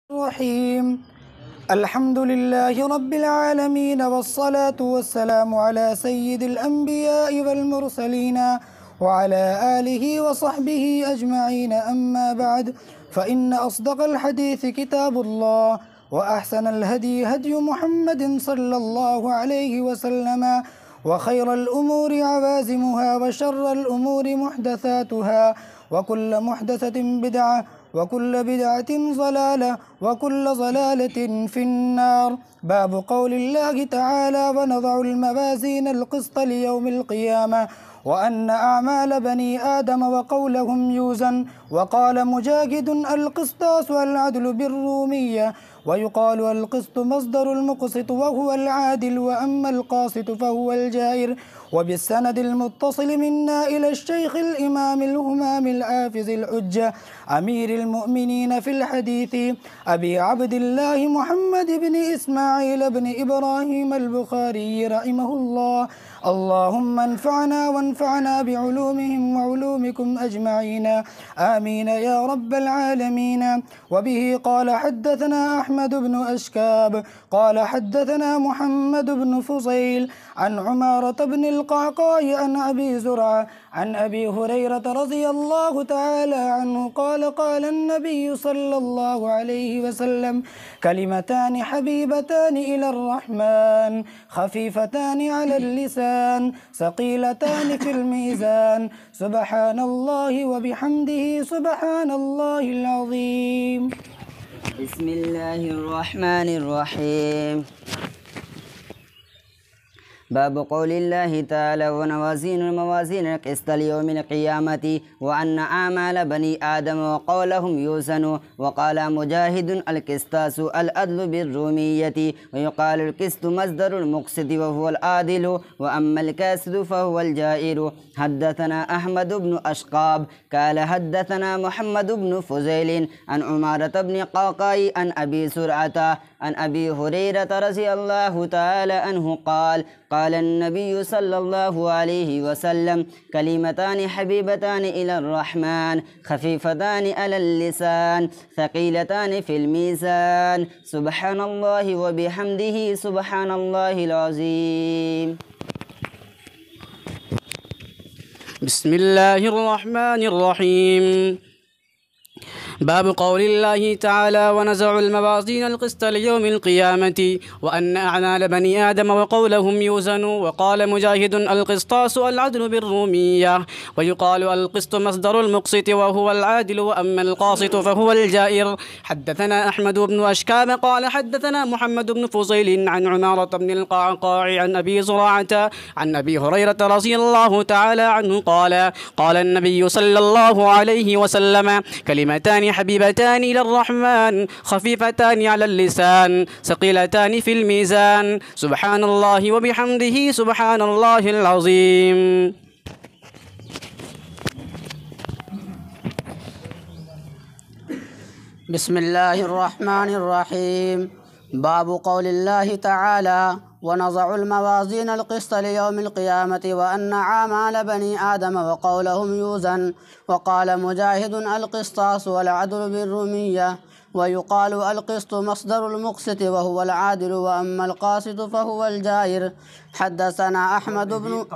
الرحيم. الحمد لله رب العالمين، والصلاة والسلام على سيد الأنبياء والمرسلين وعلى آله وصحبه أجمعين. أما بعد، فإن أصدق الحديث كتاب الله، وأحسن الهدي هدي محمد صلى الله عليه وسلم، وخير الأمور عوازمها، وشر الأمور محدثاتها، وكل محدثة بدعة، وكل بدعة ضلالة، وكل ضلالة في النار. باب قول الله تعالى: ونضع الموازين القسط ليوم القيامة وأن أعمال بني آدم وقولهم يوزن. وقال مجاهد: القسطاس والعدل بالرومية، ويقال القسط مصدر المقسط وهو العادل، وأما القاسط فهو الجائر. وبالسند المتصل منا إلى الشيخ الإمام الهمام الحافظ الحجة أمير المؤمنين في الحديث أبي عبد الله محمد بن إسماعيل بن إبراهيم البخاري رحمه الله: اللهم انفعنا وانفعنا بعلومهم وعلومكم أجمعين، آمين يا رب العالمين. وبه قال حدثنا أحمد بن أشكاب قال حدثنا محمد بن فصيل عن عمارة بن القعقاع عن أبي زرعة عن أبي هريرة رضي الله تعالى عنه قال: قال النبي صلى الله عليه وسلم: كلمتان حبيبتان إلى الرحمن، خفيفتان على اللسان، ثقيلتان في الميزان، سبحان الله وبحمده سبحان الله العظيم. بسم الله الرحمن الرحيم. باب قول الله تعالى: ونوازين الموازين القسط ليوم القيامة وأن أعمال بني آدم وقولهم يوزن. وقال مجاهد: القسطاس العدل بالرومية، ويقال القسط مصدر المقسط وهو العادل، وأما الكاسد فهو الجائر. حدثنا أحمد بن أشقاب قال حدثنا محمد بن فزيل عن عمارة بن قعقاع عن أبي سرعة عن أبي هريرة رضي الله تعالى عنه قال: قال النبي صلى الله عليه وسلم: كلمتان حبيبتان إلى الرحمن، خفيفتان على اللسان، ثقيلتان في الميزان، سبحان الله وبحمده سبحان الله العظيم. بسم الله الرحمن الرحيم. باب قول الله تعالى: ونزع الموازين القسط ليوم القيامة وأن أعمال بني آدم وقولهم يوزن. وقال مجاهد: القسطاس العدل بالرومية، ويقال القسط مصدر المقسط وهو العادل، وأما القاسط فهو الجائر. حدثنا أحمد بن أشكاب قال حدثنا محمد بن فضيل عن عمارة بن القعقاع عن أبي زرعة عن أبي هريرة رضي الله تعالى عنه قال: قال النبي صلى الله عليه وسلم: كلمتان حبيبتان إلى الرحمن، خفيفتان على اللسان، ثقيلتان في الميزان، سبحان الله وبحمده سبحان الله العظيم. بسم الله الرحمن الرحيم. باب قول الله تعالى: ونضع الموازين القسط ليوم القيامة وأن أعمال بني آدم وقولهم يوزن. وقال مجاهد: القسطاس والعدل بالرومية، ويقال القسط مصدر المقسط وهو العادل، وأما القاسط فهو الجائر. حدثنا أحمد بن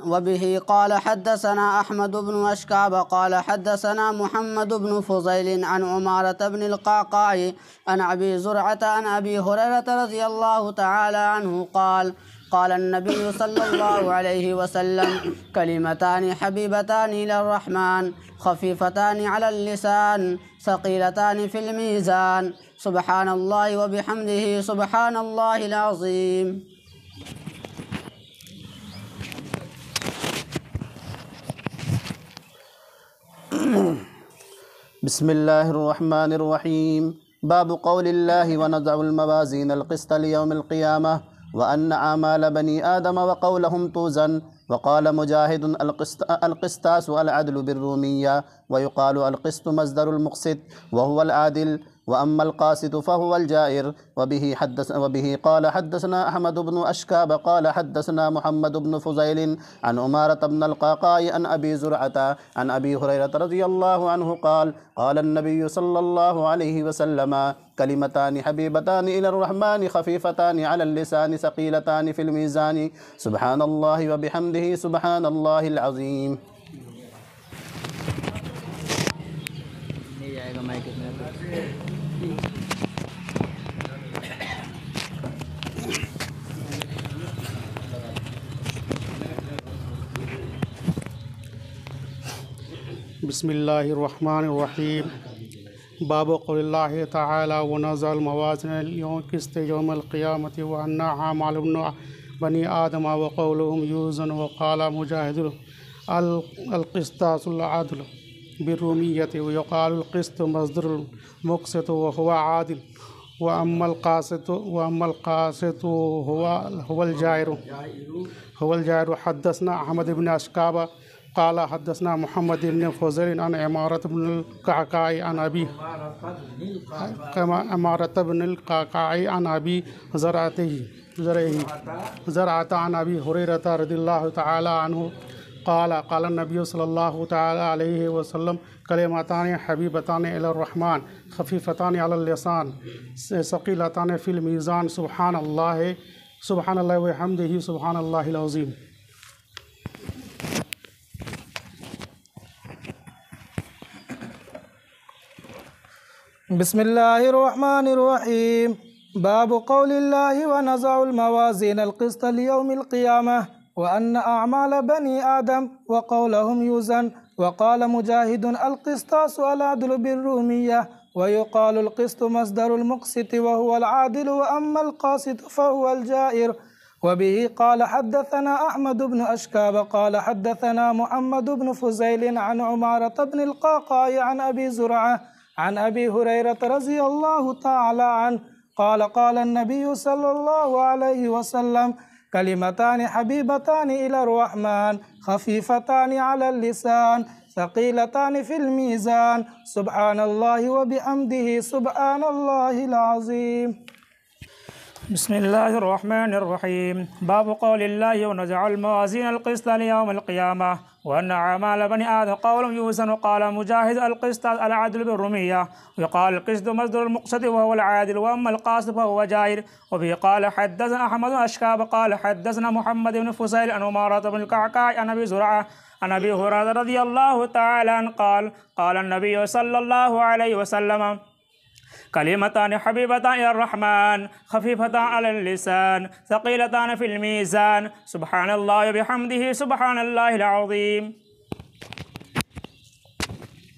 وبه قال حدثنا أحمد بن أشكاب قال حدثنا محمد بن فضيل عن عمارة بن القعقاع عن أبي زرعة عن أبي هريرة رضي الله تعالى عنه قال: قال النبي صلى الله عليه وسلم: كلمتان حبيبتان إلى الرحمن، خفيفتان على اللسان، ثقيلتان في الميزان، سبحان الله وبحمده سبحان الله العظيم. بسم الله الرحمن الرحيم. باب قول الله: ونضع الموازين القسط ليوم القيامة وأن أعمال بني آدم وقولهم توزن. وقال مجاهد: القسطاس العدل بالرومية، ويقال القسط مصدر المقسط وهو العادل، وأما القاسط فهو الجائر. وبه قال حدثنا أحمد بن أشكاب قال حدثنا محمد بن فضيل عن أمارة بن القعقاع عن أبي زرعة عن أبي هريرة رضي الله عنه قال قال النبي صلى الله عليه وسلم كلمتان حبيبتان إلى الرحمن خفيفتان على اللسان ثقيلتان في الميزان سبحان الله وبحمده سبحان الله العظيم. بسم الله الرحمن الرحيم. باب قول الله تعالى ونزع الموازين اليوم القسط يوم القيامة وأن أعمال بني آدم وقولهم يوزن. وقال مجاهد القسطاس العدل بالرومية ويقال القسط مصدر المقسط وهو عادل. وأما القاسط هو الجائر. حدثنا أحمد بن أشكاب قال حدثنا محمد بن فضيل عن عمارة بن القعقاع عن أبي زرعة عن أبي هريرة رضي الله تعالى عنه قال النبي صلى الله تعالى عليه وسلم كلمتان حبيبتان إلى الرحمن خفيفتان على اللسان ثقيلتان في الميزان سبحان الله وبحمده سبحان الله العظيم. بسم الله الرحمن الرحيم. باب قول الله ونزع الموازين القسط ليوم القيامة وأن أعمال بني آدم وقولهم يوزن. وقال مجاهد القسطاس العدل بالرومية ويقال القسط مصدر المقسط وهو العادل. وأما القاسط فهو الجائر. وبه قال حدثنا أحمد بن أشكاب قال حدثنا محمد بن فضيل عن عمارة بن القعقاع عن أبي زرعة عن أبي هريرة رضي الله تعالى عنه قال النبي صلى الله عليه وسلم كلمتان حبيبتان إلى الرحمن خفيفتان على اللسان ثقيلتان في الميزان سبحان الله وبحمده سبحان الله العظيم. بسم الله الرحمن الرحيم. باب قول الله ونزع الموازين القسط ليوم القيامة وأن أعمال بني آدم قول يوزن. وقال مجاهد القسط العدل بالرومية ويقال القسط مصدر المقسط وهو العادل. وأما القاسط فهو جائر. وبه قال حدثنا أحمد بن أشكاب قال حدثنا محمد بن فضيل عن أمارة بن القعقاع عن أبي زرعة عن أبي هريرة رضي الله تعالى عنه قال النبي صلى الله عليه وسلم كلمتان حبيبتان إلى الرحمن خفيفتان على اللسان ثقيلتان في الميزان سبحان الله وبحمده سبحان الله العظيم.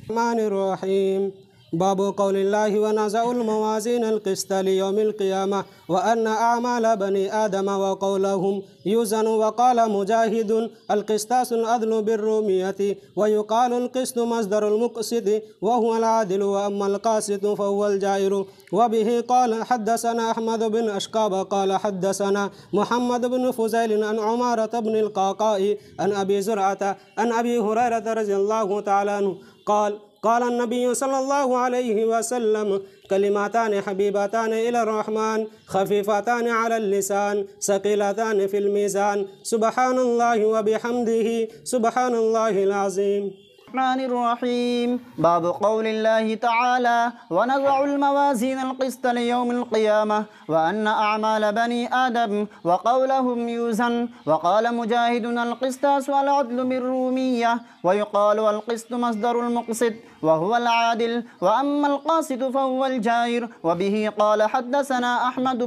الرحمن الرحيم. باب قول الله ونزع الموازين القسط ليوم القيامة وأن أعمال بني آدم وقولهم يوزن. وقال مجاهد القسطاس العدل بالرومية ويقال القسط مصدر المقسط وهو العادل. وأما القاسط فهو الجائر. وبه قال حدثنا أحمد بن أشكاب قال حدثنا محمد بن فضيل عن عمارة بن القعقاع عن أبي زرعة عن أبي هريرة رضي الله تعالى عنه قال النبي صلى الله عليه وسلم كلمتان حبيبتان إلى الرحمن خفيفتان على اللسان ثقيلتان في الميزان سبحان الله وبحمده سبحان الله العظيم. الرحمن الرحيم. باب قول الله تعالى ونزع الموازين القسط ليوم القيامة وأن أعمال بني آدم وقولهم يوزن. وقال مجاهد القسطاس العدل بالرومية ويقال القسط مصدر المقسط وهو العادل. وأما القاسط فهو الجائر. وبه قال حدثنا أحمد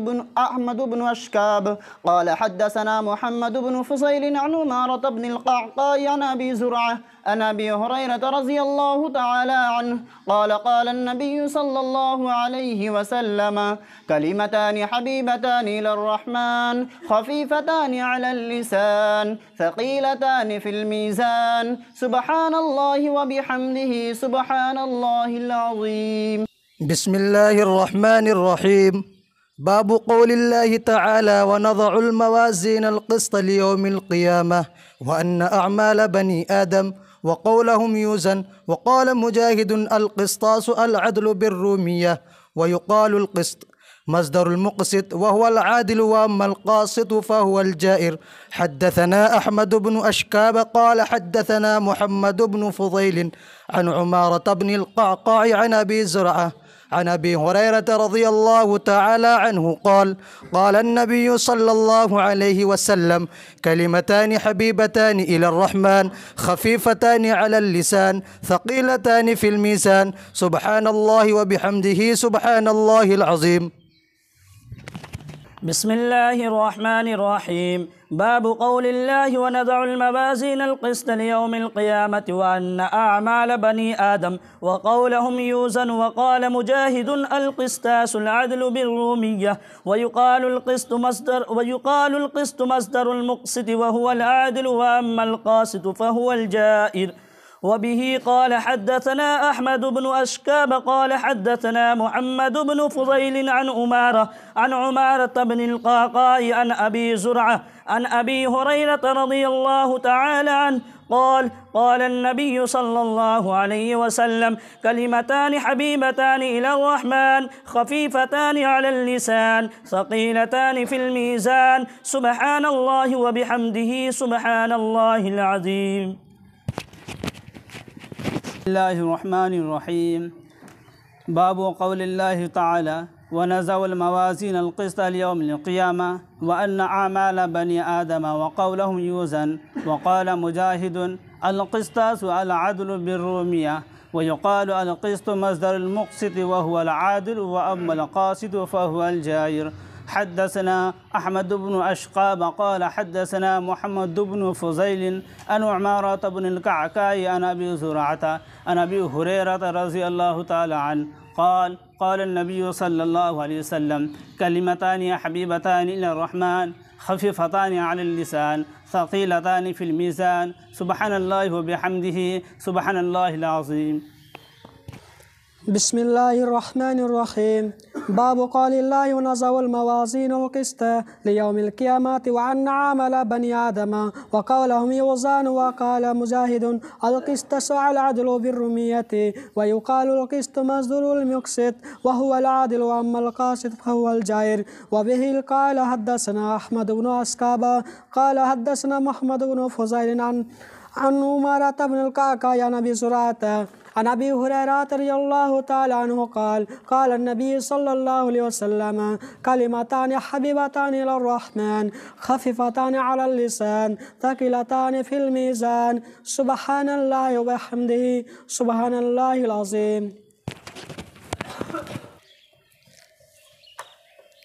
بن أشكاب قال حدثنا محمد بن فضيل عن عمارة بن القعقاع عن أبي زرعة عن أبي هريرة رضي الله تعالى عنه قال النبي صلى الله عليه وسلم كلمتان حبيبتان إلى الرحمن خفيفتان على اللسان ثقيلتان في الميزان سبحان الله وبحمده سبحان الله العظيم. بسم الله الرحمن الرحيم. باب قول الله تعالى ونضع الموازين القسط ليوم القيامة وأن أعمال بني آدم وقولهم يوزن. وقال مجاهد القسطاس العدل بالرومية ويقال القسط مصدر المقسط وهو العادل، وأما القاسط فهو الجائر. حدثنا أحمد بن أشكاب قال حدثنا محمد بن فضيل عن عمارة بن القعقاع عن أبي زرعة عن أبي هريرة رضي الله تعالى عنه قال: قال النبي صلى الله عليه وسلم: كلمتان حبيبتان إلى الرحمن خفيفتان على اللسان ثقيلتان في الميزان، سبحان الله وبحمده سبحان الله العظيم. بسم الله الرحمن الرحيم. باب قول الله: ونضع الموازين القسط ليوم القيامة وأن أعمال بني آدم وقولهم يوزن. وقال مجاهد: القسطاس العدل بالرومية. ويقال القسط مصدر المقسط وهو العادل، وأما القاسط فهو الجائر. وبه قال حدثنا أحمد بن أشكاب قال حدثنا محمد بن فضيل عن عمارة بن القعقاع عن أبي زرعة عن أبي هريرة رضي الله تعالى عنه قال: قال النبي صلى الله عليه وسلم: كلمتان حبيبتان إلى الرحمن خفيفتان على اللسان ثقيلتان في الميزان، سبحان الله وبحمده سبحان الله العظيم. بسم الله الرحمن الرحيم. باب قول الله تعالى: ونزع الموازين القسط ليوم القيامة وأن أعمال بني آدم وقولهم يوزن. وقال مجاهد: القسطاس العدل بالرومية. ويقال القسط مصدر المقسط وهو العادل، وأما القاسط فهو الجائر. حدثنا أحمد بن أشقاب قال حدثنا محمد بن فضيل عن عمارة بن القعقاع عن أبي زرعة عن أبي هريرة رضي الله تعالى عنه قال: قال النبي صلى الله عليه وسلم: كلمتان حبيبتان إلى الرحمن خفيفتان على اللسان ثقيلتان في الميزان، سبحان الله وبحمده سبحان الله العظيم. بسم الله الرحمن الرحيم. باب قول الله: ونضع الموازين القسط ليوم القيامة وأن عمل بني آدم وقولهم يوزن. وقال مجاهد: القسط العدل بالرومية. ويقال القسط مصدر المقسط وهو العادل، وأما القاسط فهو الجائر. وبه قال حدثنا أحمد بن أشكاب قال حدثنا محمد بن فضيل عن عمارة بن القعقاع عن أبي زرعة عن أبي هريرة رضي الله تعالى عنه قال: قال النبي صلى الله عليه وسلم: كلمتان حبيبتان إلى الرحمن خفيفتان على اللسان ثقيلتان في الميزان، سبحان الله وبحمده سبحان الله العظيم.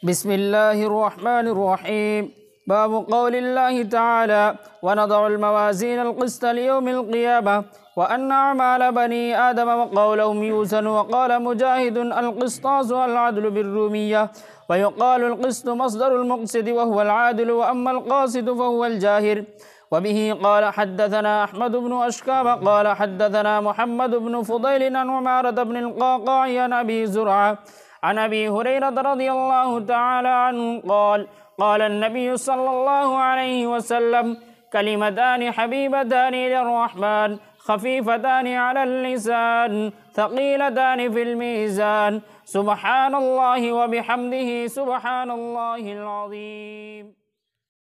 بسم الله الرحمن الرحيم. باب قول الله تعالى: ونضع الموازين القسط ليوم القيامة وأن أعمال بني آدم وقولهم يوزن. وقال مجاهد: القسطاس العدل بالرومية. ويقال القسط مصدر المقسط وهو العادل، وأما القاسط فهو الجاهر. وبه قال حدثنا أحمد بن أشكاب قال حدثنا محمد بن فضيل عن عمارة بن القعقاع عن أبي زرعة عن أبي هريرة رضي الله تعالى عنه قال: قال النبي صلى الله عليه وسلم: كلمتان حبيبتان إلى الرحمن خفيفتان على اللسان ثقيلتان في الميزان، سبحان الله وبحمده سبحان الله العظيم.